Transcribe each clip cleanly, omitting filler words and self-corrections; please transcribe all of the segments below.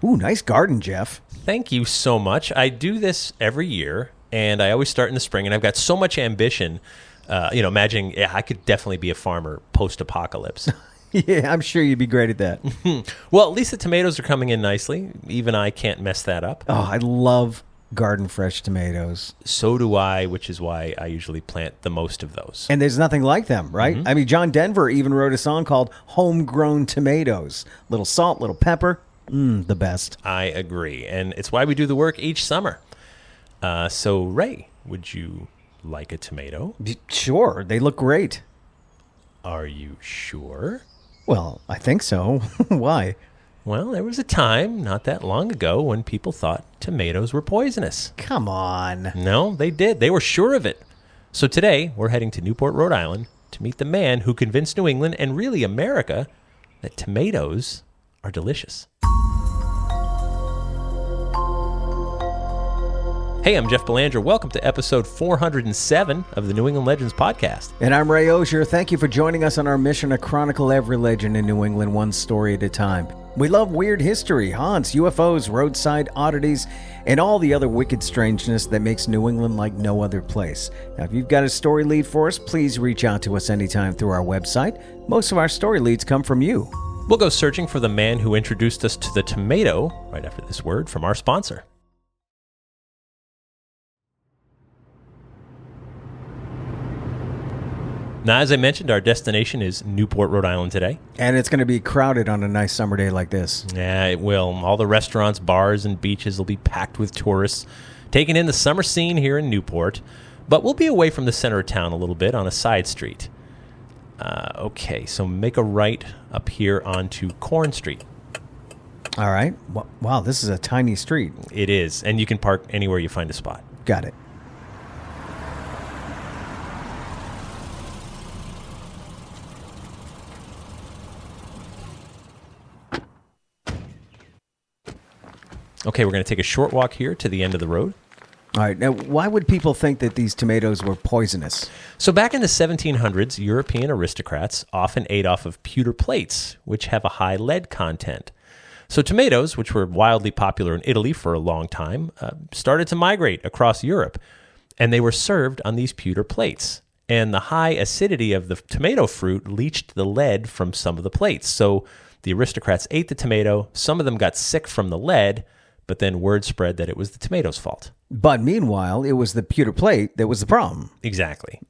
Ooh, nice garden, Jeff. Thank you so much. I do this every year, and I always start in the spring, and I've got so much ambition. Imagining, I could definitely be a farmer post-apocalypse. Yeah, I'm sure you'd be great at that. Well, at least the tomatoes are coming in nicely. Even I can't mess that up. Oh, I love garden fresh tomatoes. So do I, which is why I usually plant the most of those. And there's nothing like them, right? I mean, John Denver even wrote a song called Homegrown Tomatoes. Little salt, little pepper. The best. I agree. And it's why we do the work each summer. So, Ray, would you like a tomato? Sure, they look great. Are you sure? Well, I think so. Why? Well, there was a time not that long ago when people thought tomatoes were poisonous. Come on. No, they did. They were sure of it. So today, we're heading to Newport, Rhode Island to meet the man who convinced New England and really America that tomatoes are delicious. Hey, I'm Jeff Belanger. Welcome to episode 407 of the New England Legends podcast. And I'm Ray Auger. Thank you for joining us on our mission to chronicle every legend in New England one story at a time. We love weird history, haunts, UFOs, roadside oddities, and all the other wicked strangeness that makes New England like no other place. Now, if you've got a story lead for us, please reach out to us anytime through our website. Most of our story leads come from you. We'll go searching for the man who introduced us to the tomato right after this word from our sponsor. Now, as I mentioned, our destination is Newport, Rhode Island today. And it's going to be crowded on a nice summer day like this. Yeah, it will. All the restaurants, bars, and beaches will be packed with tourists, taking in the summer scene here in Newport. But we'll be away from the center of town a little bit on a side street. Okay, so make a right up here onto Corn Street. All right. Wow, this is a tiny street. It is, and you can park anywhere you find a spot. Got it. Okay, we're going to take a short walk here to the end of the road. All right. Now, why would people think that these tomatoes were poisonous? So back in the 1700s, European aristocrats often ate off of pewter plates, which have a high lead content. So tomatoes, which were wildly popular in Italy for a long time, started to migrate across Europe, and they were served on these pewter plates. And the high acidity of the tomato fruit leached the lead from some of the plates. So the aristocrats ate the tomato, some of them got sick from the lead, but then word spread that it was the tomato's fault. But meanwhile, it was the pewter plate that was the problem. Exactly.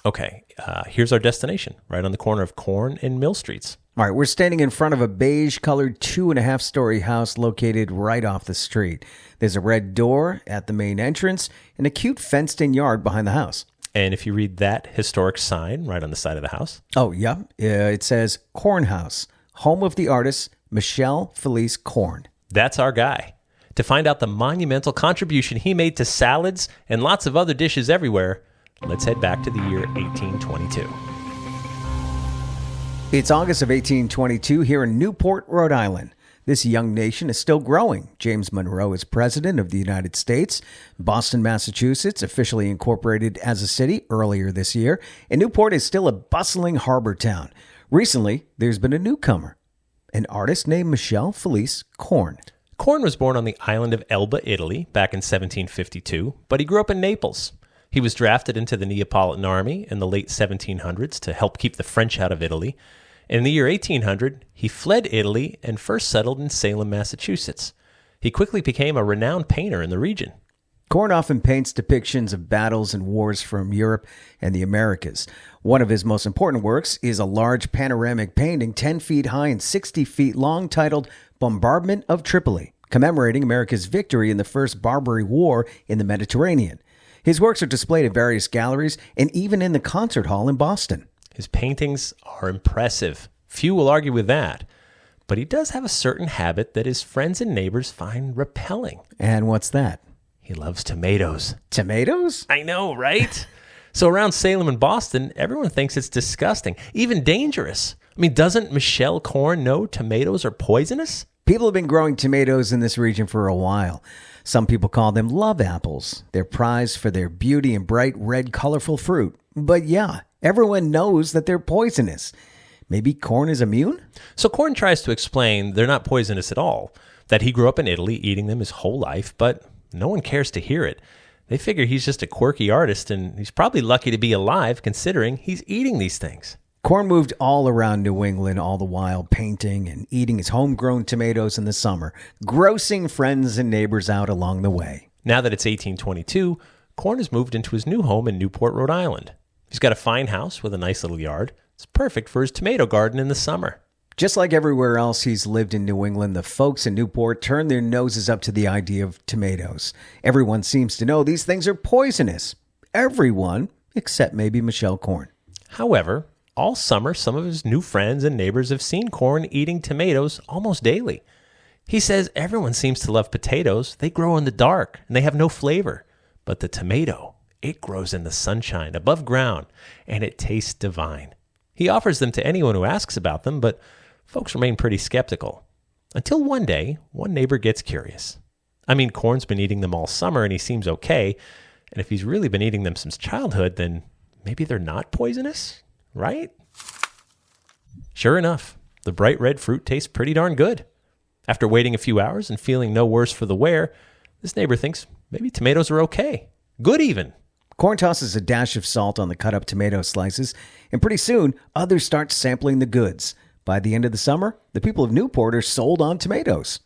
Okay, here's our destination, right on the corner of Corn and Mill Streets. All right, we're standing in front of a beige-colored 2.5-story house located right off the street. There's a red door at the main entrance and a cute fenced-in yard behind the house. And if you read that historic sign right on the side of the house. Oh, yeah. It says Corn House, home of the artist Michele Felice Cornè. That's our guy. To find out the monumental contribution he made to salads and lots of other dishes everywhere, let's head back to the year 1822. It's August of 1822 here in Newport, Rhode Island. This young nation is still growing. James Monroe is president of the United States. Boston, Massachusetts, officially incorporated as a city earlier this year. And Newport is still a bustling harbor town. Recently, there's been a newcomer, an artist named Michele Felice Cornè. Corn was born on the island of Elba, Italy, back in 1752, but he grew up in Naples. He was drafted into the Neapolitan army in the late 1700s to help keep the French out of Italy. In the year 1800, he fled Italy and first settled in Salem, Massachusetts. He quickly became a renowned painter in the region. Corn often paints depictions of battles and wars from Europe and the Americas. One of his most important works is a large panoramic painting 10 feet high and 60 feet long titled Bombardment of Tripoli, commemorating America's victory in the First Barbary War in the Mediterranean. His works are displayed at various galleries and even in the concert hall in Boston. His paintings are impressive. Few will argue with that. But he does have a certain habit that his friends and neighbors find repelling. And what's that? He loves tomatoes. Tomatoes? I know, right? So around Salem and Boston, everyone thinks it's disgusting, even dangerous. I mean, doesn't Michele Cornè know tomatoes are poisonous? People have been growing tomatoes in this region for a while. Some people call them love apples. They're prized for their beauty and bright red, colorful fruit. But yeah, everyone knows that they're poisonous. Maybe corn is immune? So Corn tries to explain they're not poisonous at all, that he grew up in Italy eating them his whole life, but no one cares to hear it. They figure he's just a quirky artist, and he's probably lucky to be alive considering he's eating these things. Corn moved all around New England all the while painting and eating his homegrown tomatoes in the summer, grossing friends and neighbors out along the way. Now that it's 1822, Corn has moved into his new home in Newport, Rhode Island. He's got a fine house with a nice little yard. It's perfect for his tomato garden in the summer. Just like everywhere else he's lived in New England, the folks in Newport turn their noses up to the idea of tomatoes. Everyone seems to know these things are poisonous. Everyone, except maybe Michele Corn. However, all summer, some of his new friends and neighbors have seen Corn eating tomatoes almost daily. He says everyone seems to love potatoes. They grow in the dark, and they have no flavor. But the tomato, it grows in the sunshine, above ground, and it tastes divine. He offers them to anyone who asks about them, but folks remain pretty skeptical. Until one day, one neighbor gets curious. I mean, Corn's been eating them all summer, and he seems okay. And if he's really been eating them since childhood, then maybe they're not poisonous? Right? Sure enough, the bright red fruit tastes pretty darn good. After waiting a few hours and feeling no worse for the wear, this neighbor thinks maybe tomatoes are okay. Good even. Corn tosses a dash of salt on the cut-up tomato slices, and pretty soon, others start sampling the goods. By the end of the summer, the people of Newport are sold on tomatoes.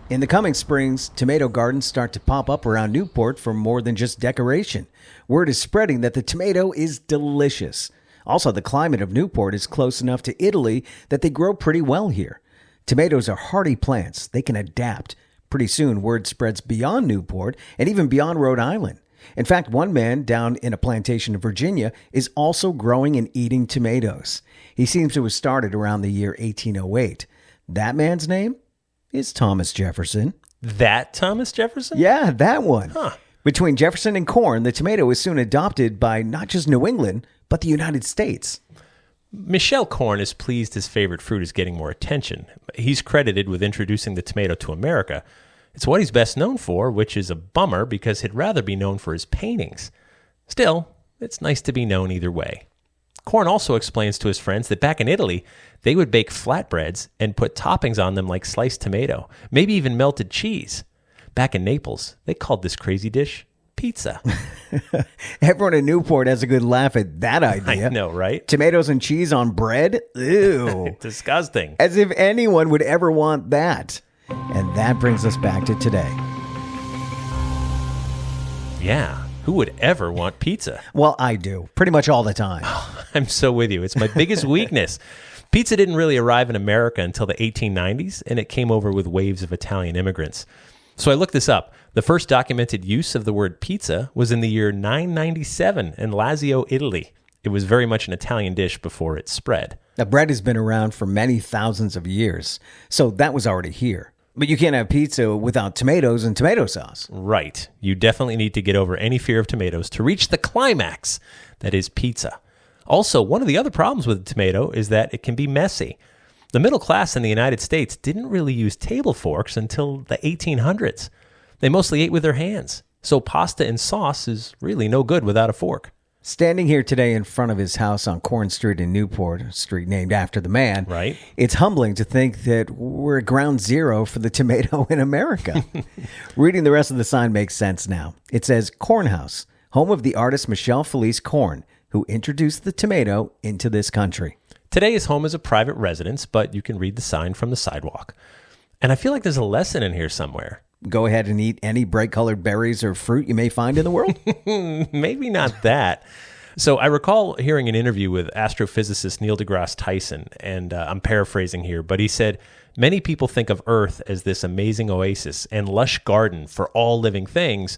In the coming springs, tomato gardens start to pop up around Newport for more than just decoration. Word is spreading that the tomato is delicious. Also, the climate of Newport is close enough to Italy that they grow pretty well here. Tomatoes are hardy plants. They can adapt. Pretty soon, word spreads beyond Newport and even beyond Rhode Island. In fact, one man down in a plantation in Virginia is also growing and eating tomatoes. He seems to have started around the year 1808. That man's name is Thomas Jefferson. That Thomas Jefferson? Yeah, that one. Huh. Between Jefferson and Corn, the tomato is soon adopted by not just New England, but the United States. Michele Corn is pleased his favorite fruit is getting more attention. He's credited with introducing the tomato to America. It's what he's best known for, which is a bummer because he'd rather be known for his paintings. Still, it's nice to be known either way. Corn also explains to his friends that back in Italy, they would bake flatbreads and put toppings on them like sliced tomato, maybe even melted cheese. Back in Naples, they called this crazy dish pizza. Everyone in Newport has a good laugh at that idea. I know, right? Tomatoes and cheese on bread? Ew. Disgusting. As if anyone would ever want that. And that brings us back to today. Yeah, who would ever want pizza? Well, I do. Pretty much all the time. I'm so with you. It's my biggest weakness. Pizza didn't really arrive in America until the 1890s, and it came over with waves of Italian immigrants. So I looked this up. The first documented use of the word pizza was in the year 997 in Lazio, Italy. It was very much an Italian dish before it spread. Now, bread has been around for many thousands of years, so that was already here. But you can't have pizza without tomatoes and tomato sauce. Right. You definitely need to get over any fear of tomatoes to reach the climax that is pizza. Also, one of the other problems with the tomato is that it can be messy. The middle class in the United States didn't really use table forks until the 1800s. They mostly ate with their hands. So pasta and sauce is really no good without a fork. Standing here today in front of his house on Corn Street in Newport, a street named after the man, right? It's humbling to think that we're at ground zero for the tomato in America. Reading the rest of the sign makes sense now. It says Corn House, home of the artist Michele Felice Cornè, who introduced the tomato into this country. Today his home is a private residence, but you can read the sign from the sidewalk. And I feel like there's a lesson in here somewhere. Go ahead and eat any bright-colored berries or fruit you may find in the world? Maybe not that. So I recall hearing an interview with astrophysicist Neil deGrasse Tyson, and I'm paraphrasing here, but he said, many people think of Earth as this amazing oasis and lush garden for all living things,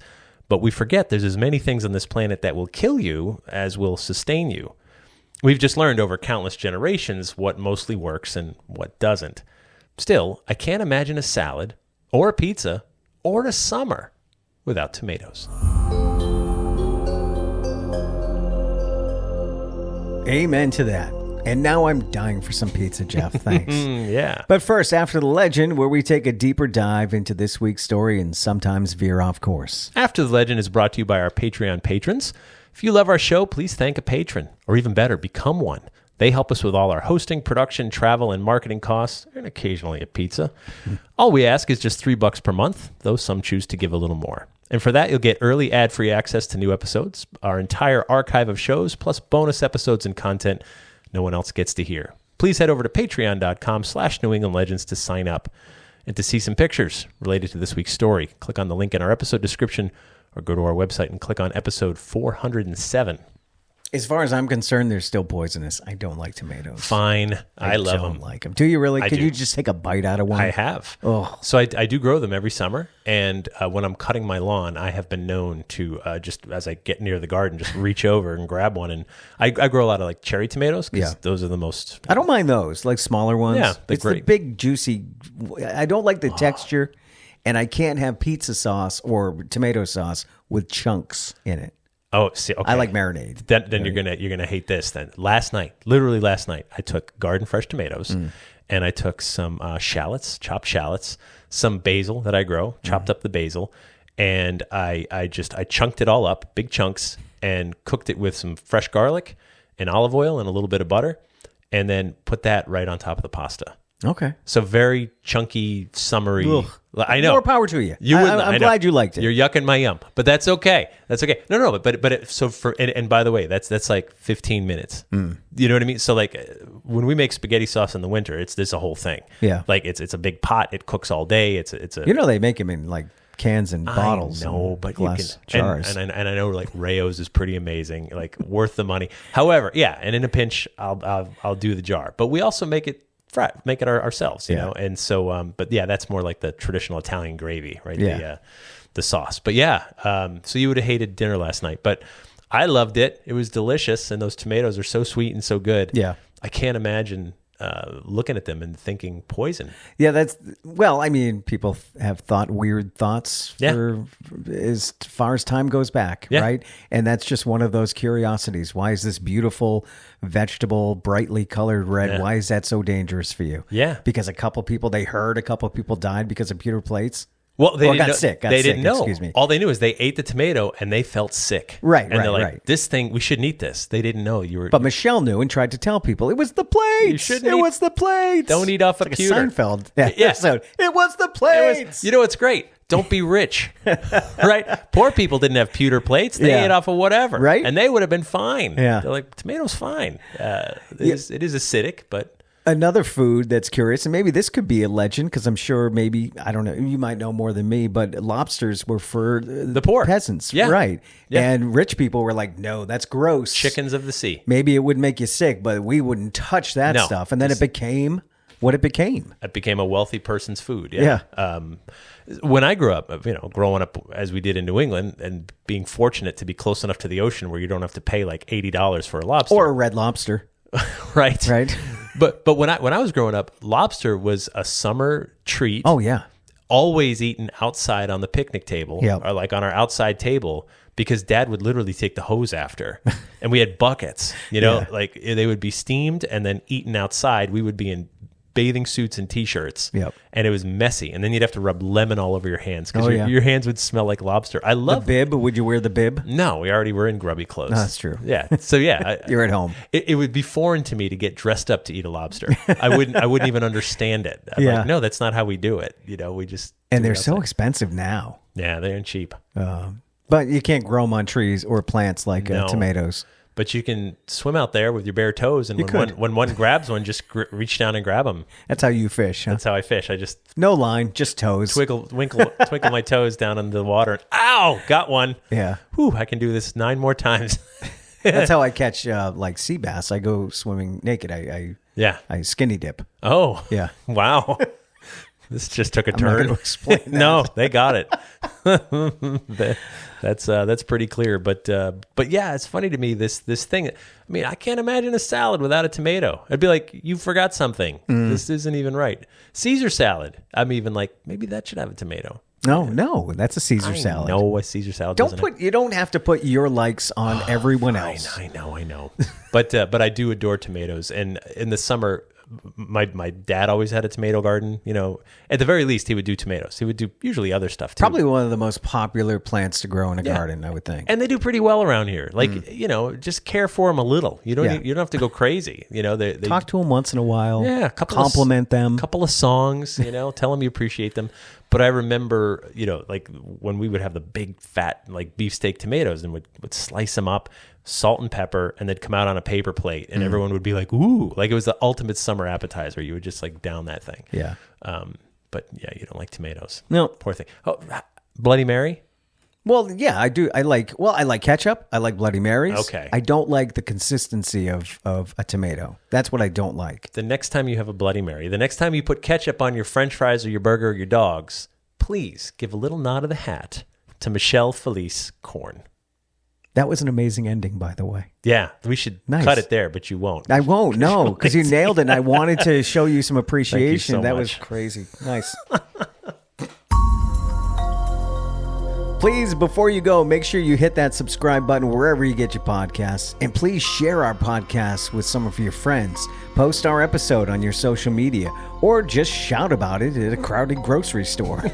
but we forget there's as many things on this planet that will kill you as will sustain you. We've just learned over countless generations what mostly works and what doesn't. Still, I can't imagine a salad or a pizza or a summer without tomatoes. Amen to that. And now I'm dying for some pizza, Jeff. Thanks. Yeah. But first, after the legend, where we take a deeper dive into this week's story and sometimes veer off course. After the Legend is brought to you by our Patreon patrons. If you love our show, please thank a patron, or even better, become one. They help us with all our hosting, production, travel, and marketing costs, and occasionally a pizza. All we ask is just $3 per month, though some choose to give a little more. And for that, you'll get early ad-free access to new episodes, our entire archive of shows, plus bonus episodes and content no one else gets to hear. Please head over to patreon.com/New England Legends to sign up and to see some pictures related to this week's story. Click on the link in our episode description or go to our website and click on episode 407. As far as I'm concerned, they're still poisonous. I don't like tomatoes. Fine. I love them. I don't like them. Do you really? Could do. you just take a bite out of one? I have. Oh. So I do grow them every summer. And when I'm cutting my lawn, I have been known to just as I get near the garden, just reach over and grab one. And I grow a lot of like cherry tomatoes because those are the most. I don't mind those, like smaller ones. Yeah, they're it's great. The big, juicy. I don't like the texture, and I can't have pizza sauce or tomato sauce with chunks in it. Oh, see, okay. I like marinade. Then you're gonna hate this. Then literally last night, I took garden fresh tomatoes, and I took some chopped shallots, some basil that I grow, chopped up the basil, and I chunked it all up, big chunks, and cooked it with some fresh garlic and olive oil and a little bit of butter, and then put that right on top of the pasta. Okay. So very chunky, summery. Ugh. I know. More power to you. I'm glad you liked it. You're yucking my yum, but that's okay. That's okay. No, and by the way, that's like 15 minutes. You know what I mean? So like when we make spaghetti sauce in the winter, there's a whole thing. Yeah. Like it's a big pot. It cooks all day. It's a. They make them in like cans and bottles. No, but glass you can, jars. and I know like Rayo's is pretty amazing, like worth the money. However, yeah, and in a pinch, I'll do the jar. But we also make it ourselves, you know? And so, but yeah, that's more like the traditional Italian gravy, right? Yeah. The sauce. But yeah, so you would have hated dinner last night, but I loved it. It was delicious. And those tomatoes are so sweet and so good. Yeah. I can't imagine looking at them and thinking poison. Yeah, people have thought weird thoughts for as far as time goes back, right? And that's just one of those curiosities. Why is this beautiful vegetable, brightly colored red, why is that so dangerous for you? Yeah. Because a couple people died because of pewter plates? Well, they got sick. They didn't know. Excuse me. All they knew is they ate the tomato and they felt sick. Right, and right, they're like, right. This thing, we shouldn't eat this. They didn't know you were. But Michelle knew and tried to tell people it was the plates. It was the plates. Don't eat off a like pewter. A Seinfeld episode. It was the plates. You know what's great? Don't be rich, right? Poor people didn't have pewter plates. They ate off of whatever, right? And they would have been fine. Yeah, they're like, tomatoes fine. It is acidic, but. Another food that's curious, and maybe this could be a legend because I'm sure I don't know, you might know more than me, but lobsters were for the poor peasants, yeah. right? Yeah. And rich people were like, no, that's gross. Chickens of the sea. Maybe it would make you sick, but we wouldn't touch that stuff. And then it became what it became. It became a wealthy person's food. Yeah. When I grew up, growing up as we did in New England and being fortunate to be close enough to the ocean where you don't have to pay like $80 for a lobster. Or a red lobster. Right. Right. But when I was growing up, lobster was a summer treat. Oh, yeah. Always eaten outside on the picnic table or like on our outside table because Dad would literally take the hose after. And we had buckets, like they would be steamed and then eaten outside. We would be in bathing suits and T-shirts. Yep. And it was messy. And then you'd have to rub lemon all over your hands because your hands would smell like lobster. I love the bib. Would you wear the bib? No, we already were in grubby clothes. No, that's true. Yeah. So yeah. You're at home. It would be foreign to me to get dressed up to eat a lobster. I wouldn't even understand it. I'm like, no, that's not how we do it. We just and they're so expensive now. Yeah, they aren't cheap. But you can't grow them on trees or plants like tomatoes. But you can swim out there with your bare toes, and when one grabs one, just reach down and grab them. That's how you fish, huh? That's how I fish. I just no line, just toes. Twinkle my toes down into the water. And, ow! Got one. Yeah. Whew! I can do this 9 more times. That's how I catch like sea bass. I go swimming naked. I skinny dip. Oh yeah! Wow. This just took a turn. I'm not going to explain that. No, they got it. That's pretty clear. But yeah, it's funny to me this thing. I mean, I can't imagine a salad without a tomato. I'd be like, you forgot something. This isn't even right. Caesar salad. I'm even like, maybe that should have a tomato. No, that's a Caesar salad. No, a Caesar salad. You don't have to put your likes on everyone else. I know. But I do adore tomatoes, and in the summer, my dad always had a tomato garden. At the very least, he would do tomatoes. He would do usually other stuff too. Probably one of the most popular plants to grow in a garden, I would think. And they do pretty well around here. Just care for them a little. You don't have to go crazy. They talk to them once in a while. Yeah, compliment them. A couple of songs. Tell them you appreciate them. But I remember, when we would have the big fat beefsteak tomatoes and would slice them up, salt and pepper, and they'd come out on a paper plate, and everyone would be like, "Ooh!" Like it was the ultimate summer appetizer. You would just down that thing. Yeah. But yeah, you don't like tomatoes. No, poor thing. Oh, Bloody Mary. Well, yeah, I do. I like ketchup. I like Bloody Marys. Okay. I don't like the consistency of a tomato. That's what I don't like. The next time you have a Bloody Mary, the next time you put ketchup on your French fries or your burger or your dogs, please give a little nod of the hat to Michele Felice Cornè. That was an amazing ending, by the way. Yeah, we should cut it there, but you won't. I won't, no, because you nailed it, and I wanted to show you some appreciation. Thank you so much. Was crazy. Nice. Please, before you go, make sure you hit that subscribe button wherever you get your podcasts. And please share our podcast with some of your friends. Post our episode on your social media, or just shout about it at a crowded grocery store.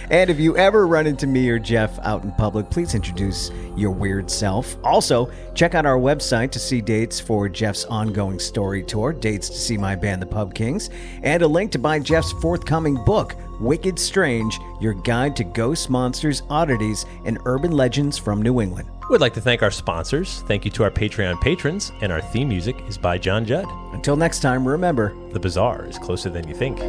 And if you ever run into me or Jeff out in public, please introduce your weird self. Also, check out our website to see dates for Jeff's ongoing story tour, dates to see my band, the Pub Kings, and a link to buy Jeff's forthcoming book, Wicked Strange, Your Guide to Ghosts, Monsters, Oddities, and Urban Legends from New England. We'd like to thank our sponsors. Thank you to our Patreon patrons, and our theme music is by John Judd. Until next time, remember, the bazaar is closer than you think.